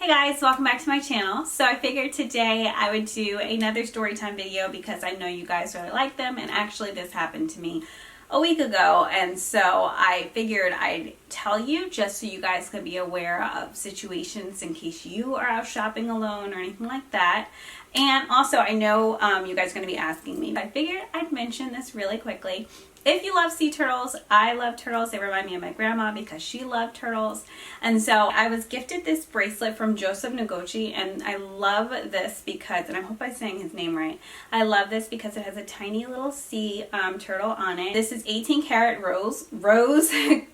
Hey guys, welcome back to my channel. So I figured today I would do another story time video because I know you guys really like them, and actually this happened to me a week ago, and so I figured I'd tell you just so you guys can be aware of situations in case you are out shopping alone or anything like that. And also I know you guys are going to be asking me. I figured I'd mention this really quickly. If you love sea turtles, I love turtles. They remind me of my grandma because she loved turtles. And so I was gifted this bracelet from Joseph Noguchi, and I love this because, and I hope I'm saying his name right, I love this because it has a tiny little sea turtle on it. This is 18 karat rose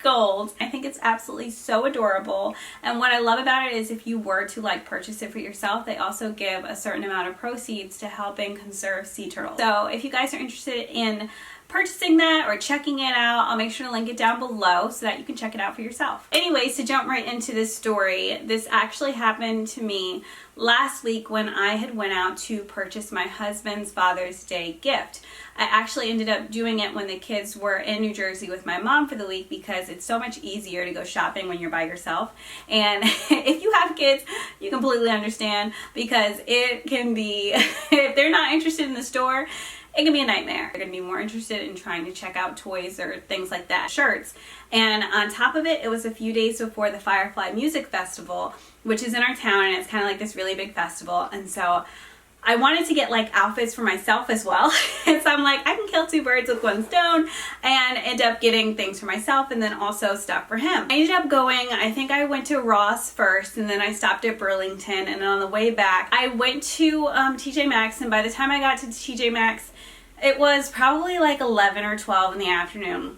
gold. I think it's absolutely so adorable. And what I love about it is if you were to like purchase it for yourself, they also give a certain amount of proceeds to helping conserve sea turtles. So if you guys are interested in purchasing that or checking it out, I'll make sure to link it down below so that you can check it out for yourself. Anyways, to jump right into this story, this actually happened to me last week when I had went out to purchase my husband's Father's Day gift. I actually ended up doing it when the kids were in New Jersey with my mom for the week because it's so much easier to go shopping when you're by yourself. And if you have kids, you completely understand because it can be, if they're not interested in the store, it can be a nightmare. They're going to be more interested in trying to check out toys or things like that, shirts. And on top of it, it was a few days before the Firefly Music Festival, which is in our town, and it's kind of like this really big festival. And so I wanted to get like outfits for myself as well. And so I'm like, I can kill two birds with one stone and end up getting things for myself and then also stuff for him. I ended up going, I think I went to Ross first, and then I stopped at Burlington, and then on the way back, I went to TJ Maxx, and by the time I got to TJ Maxx, it was probably like 11 or 12 in the afternoon.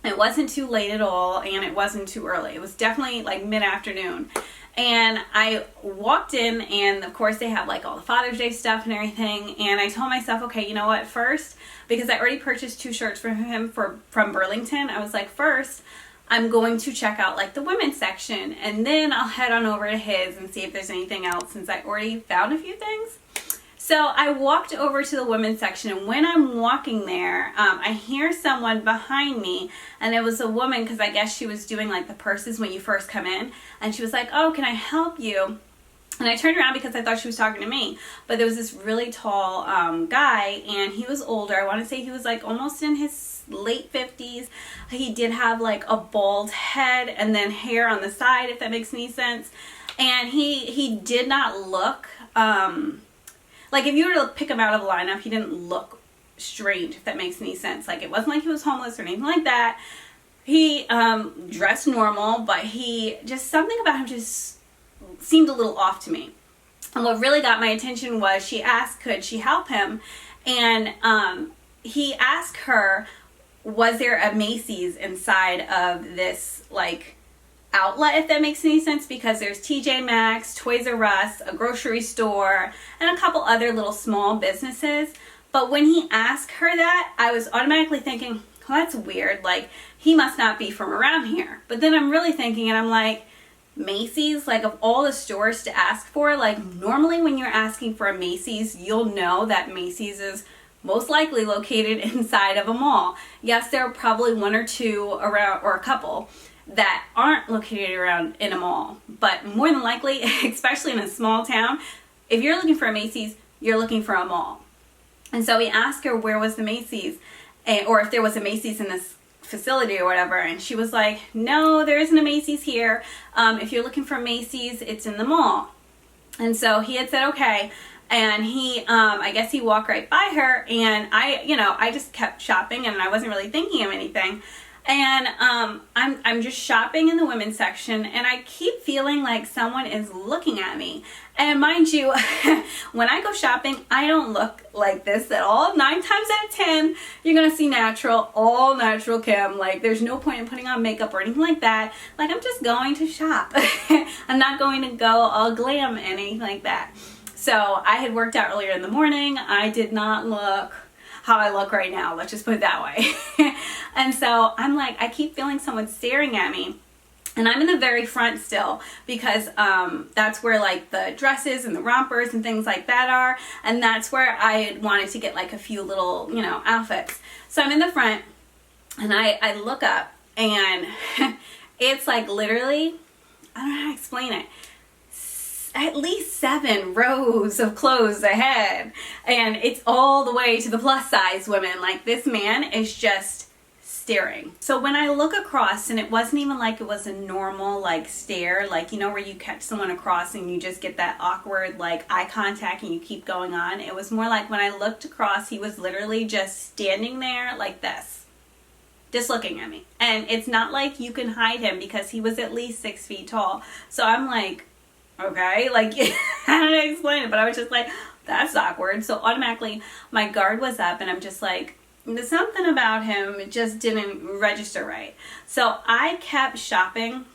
It wasn't too late at all, and it wasn't too early. It was definitely like mid-afternoon. And I walked in, and of course they have like all the Father's Day stuff and everything. And I told myself, okay, you know what, first, because I already purchased 2 shirts for him from Burlington, I was like, first, I'm going to check out like the women's section, and then I'll head on over to his and see if there's anything else since I already found a few things. So I walked over to the women's section, and when I'm walking there, I hear someone behind me, and it was a woman because I guess she was doing like the purses when you first come in, and she was like, oh, can I help you? And I turned around because I thought she was talking to me, but there was this really tall guy, and he was older. I want to say he was like almost in his late 50s. He did have like a bald head and then hair on the side, if that makes any sense. And he did not look like if you were to pick him out of a lineup, he didn't look strange, if that makes any sense. Like it wasn't like he was homeless or anything like that. He dressed normal, but he just, something about him just seemed a little off to me. And what really got my attention was she asked, could she help him? And he asked her, was there a Macy's inside of this like outlet, if that makes any sense, because there's TJ Maxx, Toys R Us, a grocery store, and a couple other little small businesses. But when he asked her that, I was automatically thinking, well, that's weird, like he must not be from around here. But then I'm really thinking, and I'm like, Macy's, like of all the stores to ask for, like normally when you're asking for a Macy's, you'll know that Macy's is most likely located inside of a mall. Yes, there are probably 1 or 2 around, or a couple that aren't located around in a mall, but more than likely, especially in a small town, if you're looking for a Macy's, you're looking for a mall. And so he asked her where was the Macy's, or if there was a Macy's in this facility or whatever, and she was like, no, there isn't a Macy's here. If you're looking for Macy's, it's in the mall. And so he had said okay, and he I guess he walked right by her, and I just kept shopping, and I wasn't really thinking of anything. And I'm just shopping in the women's section, and I keep feeling like someone is looking at me. And mind you, when I go shopping, I don't look like this at all. 9 times out of 10, you're gonna see natural, all natural Kym. Like there's no point in putting on makeup or anything like that. Like I'm just going to shop. I'm not going to go all glam, anything like that. So I had worked out earlier in the morning. I did not look how I look right now, let's just put it that way. And so I'm like, I keep feeling someone staring at me, and I'm in the very front still because that's where like the dresses and the rompers and things like that are, and that's where I wanted to get like a few little, outfits. So I'm in the front, and I look up, and it's like literally, I don't know how to explain it, at least 7 rows of clothes ahead, and it's all the way to the plus size women. Like, this man is just staring. So when I look across, and it wasn't even like it was a normal like stare, like, you know, where you catch someone across and you just get that awkward like eye contact and you keep going on. It was more like when I looked across, he was literally just standing there like this, just looking at me. And it's not like you can hide him because he was at least 6 feet tall. So I'm like, okay, like, how did I explain it? But I was just like, that's awkward. So automatically my guard was up, and I'm just like, something about him just didn't register right. So I kept shopping,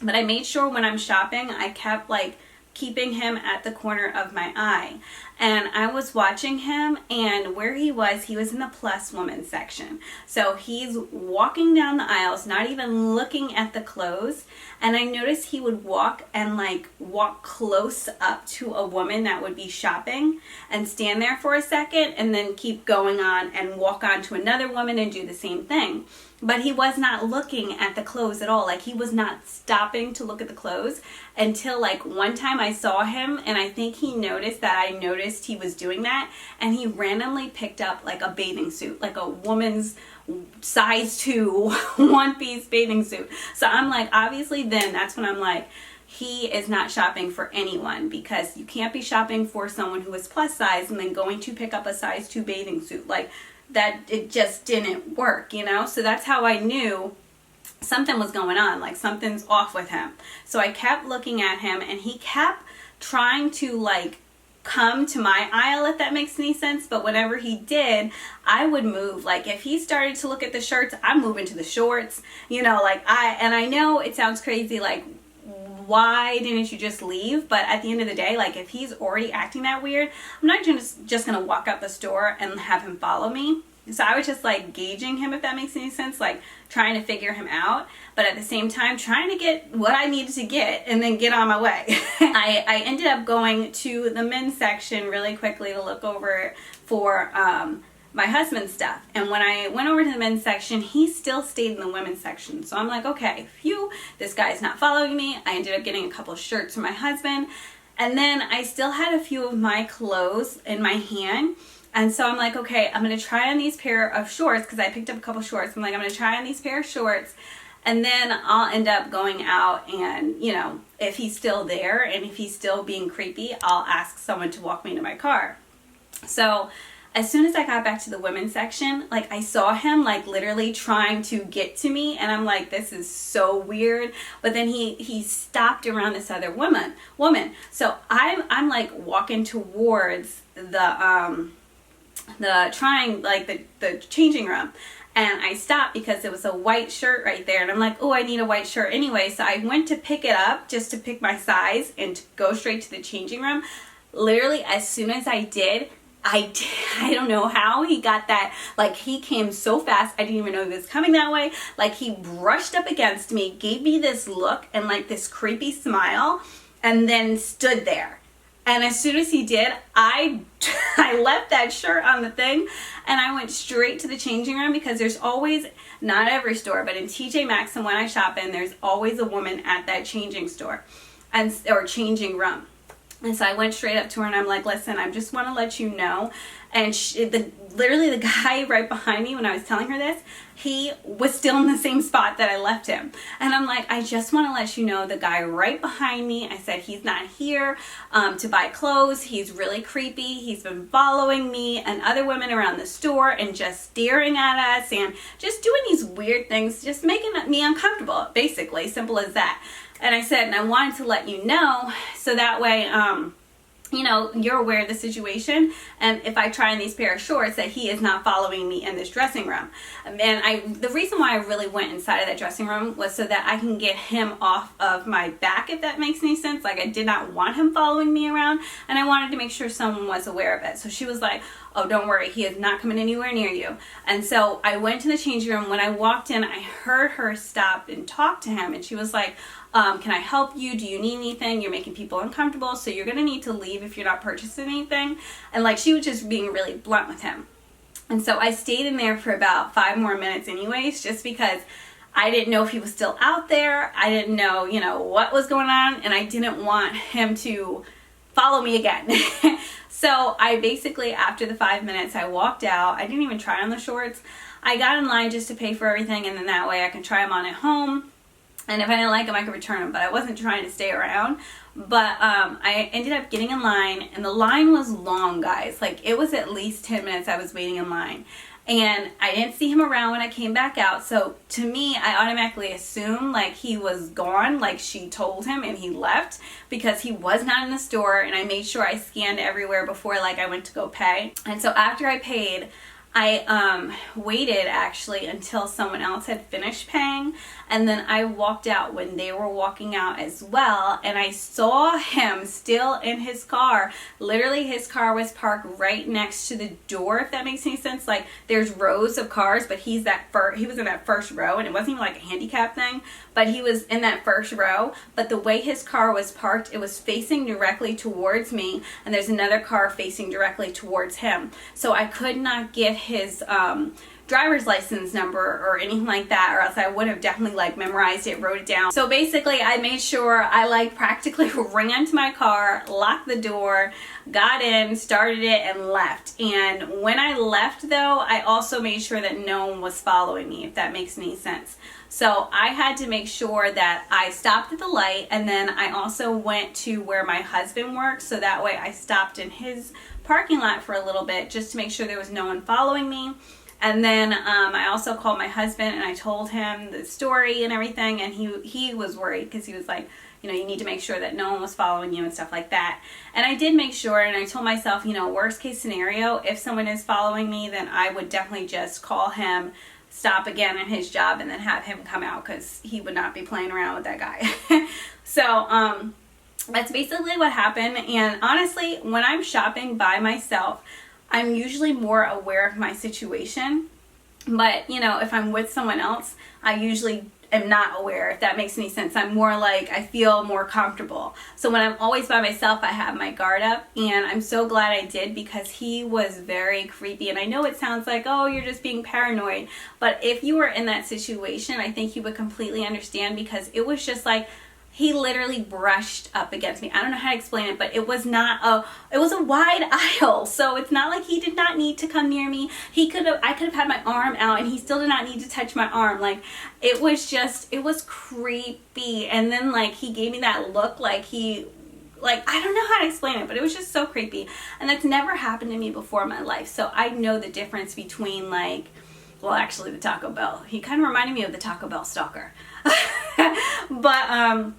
but I made sure when I'm shopping, I kept like keeping him at the corner of my eye. And I was watching him, and where he was in the plus woman section. So he's walking down the aisles, not even looking at the clothes. And I noticed he would walk close up to a woman that would be shopping and stand there for a second and then keep going on and walk on to another woman and do the same thing. But he was not looking at the clothes at all. Like, he was not stopping to look at the clothes until like one time I saw him, and I think he noticed that I noticed he was doing that, and he randomly picked up like a bathing suit, like a woman's size 2 one-piece bathing suit. So I'm like, obviously then that's when I'm like, he is not shopping for anyone, because you can't be shopping for someone who is plus size and then going to pick up a size 2 bathing suit. Like, that, it just didn't work, you know? So that's how I knew something was going on, like something's off with him. So I kept looking at him, and he kept trying to like come to my aisle, if that makes any sense. But whenever he did, I would move. Like, if he started to look at the shirts, I'm moving to the shorts, you know, like I know it sounds crazy, like, why didn't you just leave? But at the end of the day, like, if he's already acting that weird, I'm not just gonna walk out the store and have him follow me. So I was just like gauging him, if that makes any sense, like trying to figure him out, but at the same time trying to get what I needed to get and then get on my way. I ended up going to the men's section really quickly to look over for my husband's stuff. And when I went over to the men's section, he still stayed in the women's section. So I'm like, okay, phew, this guy's not following me. I ended up getting a couple shirts for my husband. And then I still had a few of my clothes in my hand. And so I'm like, okay, I'm going to try on these pair of shorts, because I picked up a couple shorts. I'm like, I'm going to try on these pair of shorts, and then I'll end up going out, and, you know, if he's still there and if he's still being creepy, I'll ask someone to walk me to my car. So as soon as I got back to the women's section, like, I saw him like literally trying to get to me, and I'm like, this is so weird. But then he stopped around this other woman. So I'm like walking towards the changing room, and I stopped because it was a white shirt right there, and I'm like, oh, I need a white shirt anyway. So I went to pick it up just to pick my size and to go straight to the changing room. Literally, as soon as I did, I don't know how he got that. Like, he came so fast, I didn't even know he was coming that way. Like, he brushed up against me, gave me this look and like this creepy smile, and then stood there. And as soon as he did, I left that shirt on the thing, and I went straight to the changing room, because there's always, not every store, but in TJ Maxx and when I shop in, there's always a woman at that changing store or changing room. And so I went straight up to her, and I'm like, listen, I just want to let you know. And literally the guy right behind me, when I was telling her this, he was still in the same spot that I left him. And I'm like, I just want to let you know, the guy right behind me, I said, he's not here to buy clothes. He's really creepy. He's been following me and other women around the store and just staring at us and just doing these weird things, just making me uncomfortable, basically. Simple as that. And I said, and I wanted to let you know, so that way, you know, you're aware of the situation, and if I try on these pair of shorts, that he is not following me in this dressing room. And the reason why I really went inside of that dressing room was so that I can get him off of my back, if that makes any sense. Like, I did not want him following me around, and I wanted to make sure someone was aware of it. So she was like, oh, don't worry, he is not coming anywhere near you. And so I went to the changing room. When I walked in, I heard her stop and talk to him, and she was like, can I help you? Do you need anything? You're making people uncomfortable, so you're gonna need to leave if you're not purchasing anything. And like, she was just being really blunt with him. And so I stayed in there for about 5 more minutes anyways, just because I didn't know if he was still out there. I didn't know, you know, what was going on, and I didn't want him to follow me again. So I basically, after the 5 minutes, I walked out. I didn't even try on the shorts. I got in line just to pay for everything, and then that way I can try them on at home. And if I didn't like them, I could return them. But I wasn't trying to stay around. But I ended up getting in line, and the line was long, guys. Like, it was at least 10 minutes I was waiting in line. And I didn't see him around when I came back out. So to me, I automatically assumed like he was gone, like she told him, and he left because he was not in the store. And I made sure I scanned everywhere before like I went to go pay. And so after I paid, I waited actually until someone else had finished paying, and then I walked out when they were walking out as well, and I saw him still in his car. Literally, his car was parked right next to the door, if that makes any sense. Like, there's rows of cars, but he was in that first row, and it wasn't even like a handicap thing, but he was in that first row. But the way his car was parked, it was facing directly towards me, and there's another car facing directly towards him. So I could not get his driver's license number or anything like that, or else I would have definitely like memorized it, wrote it down. So basically I made sure I like practically ran to my car, locked the door, got in, started it, and left. And when I left though, I also made sure that no one was following me, if that makes any sense. So I had to make sure that I stopped at the light, and then I also went to where my husband works, so that way I stopped in his parking lot for a little bit just to make sure there was no one following me. And then I also called my husband and I told him the story and everything, and he was worried because he was like, you know, you need to make sure that no one was following you and stuff like that. And I did make sure, and I told myself, you know, worst case scenario, if someone is following me, then I would definitely just call him, stop again in his job, and then have him come out, because he would not be playing around with that guy. So that's basically what happened. And honestly, when I'm shopping by myself, I'm usually more aware of my situation. But, you know, if I'm with someone else, I usually am not aware, if that makes any sense. I'm more like, I feel more comfortable. So when I'm always by myself, I have my guard up, and I'm so glad I did, because he was very creepy. And I know it sounds like, oh, you're just being paranoid, but if you were in that situation, I think you would completely understand, because it was just like, he literally brushed up against me. I don't know how to explain it, but it was a wide aisle. So it's not like he did not need to come near me. I could have had my arm out and he still did not need to touch my arm. Like, it was creepy. And then like he gave me that look like I don't know how to explain it, but it was just so creepy. And that's never happened to me before in my life. So I know the difference between like, well, actually the Taco Bell. He kind of reminded me of the Taco Bell stalker. But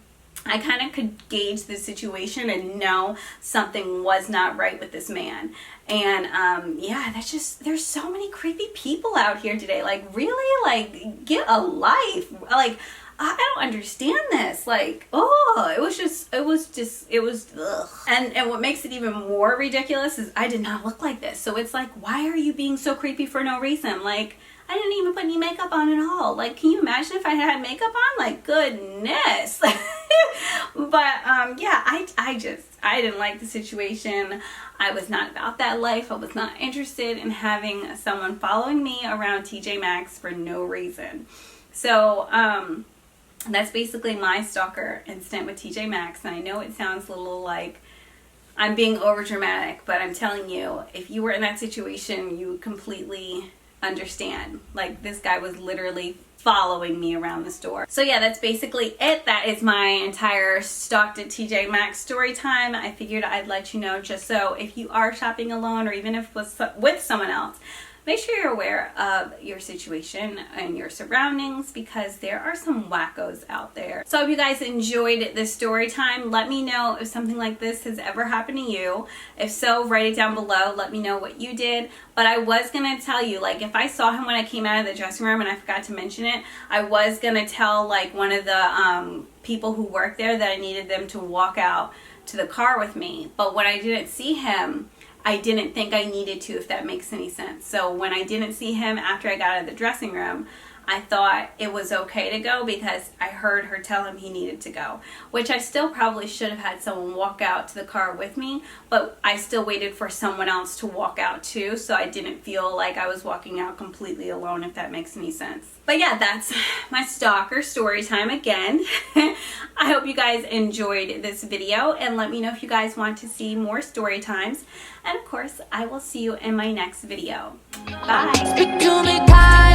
I kind of could gauge the situation and know something was not right with this man. And yeah, there's so many creepy people out here today. Like, really? Like, get a life. Like, I don't understand this. Like, oh, it was ugh. And what makes it even more ridiculous is I did not look like this. So it's like, why are you being so creepy for no reason? Like, I didn't even put any makeup on at all. Like, can you imagine if I had makeup on? Like, goodness. But yeah, I didn't like the situation. I was not about that life. I was not interested in having someone following me around TJ Maxx for no reason. So that's basically my stalker incident with TJ Maxx. And I know it sounds a little like I'm being over dramatic, but I'm telling you, if you were in that situation, you would completely understand. Like, this guy was literally following me around the store. So yeah, that's basically it. That is my entire stalked at TJ Maxx story time. I figured I'd let you know, just so if you are shopping alone, or even if with someone else, make sure you're aware of your situation and your surroundings, because there are some wackos out there. So I hope you guys enjoyed this story time. Let me know if something like this has ever happened to you. If so, write it down below. Let me know what you did. But I was going to tell you, like, if I saw him when I came out of the dressing room and I forgot to mention it, I was going to tell, like, one of the people who worked there that I needed them to walk out to the car with me. But when I didn't see him, I didn't think I needed to, if that makes any sense. So when I didn't see him after I got out of the dressing room, I thought it was okay to go because I heard her tell him he needed to go, which I still probably should have had someone walk out to the car with me, but I still waited for someone else to walk out too, so I didn't feel like I was walking out completely alone, if that makes any sense. But yeah, that's my stalker story time again. I hope you guys enjoyed this video, and let me know if you guys want to see more story times. And of course, I will see you in my next video. Bye!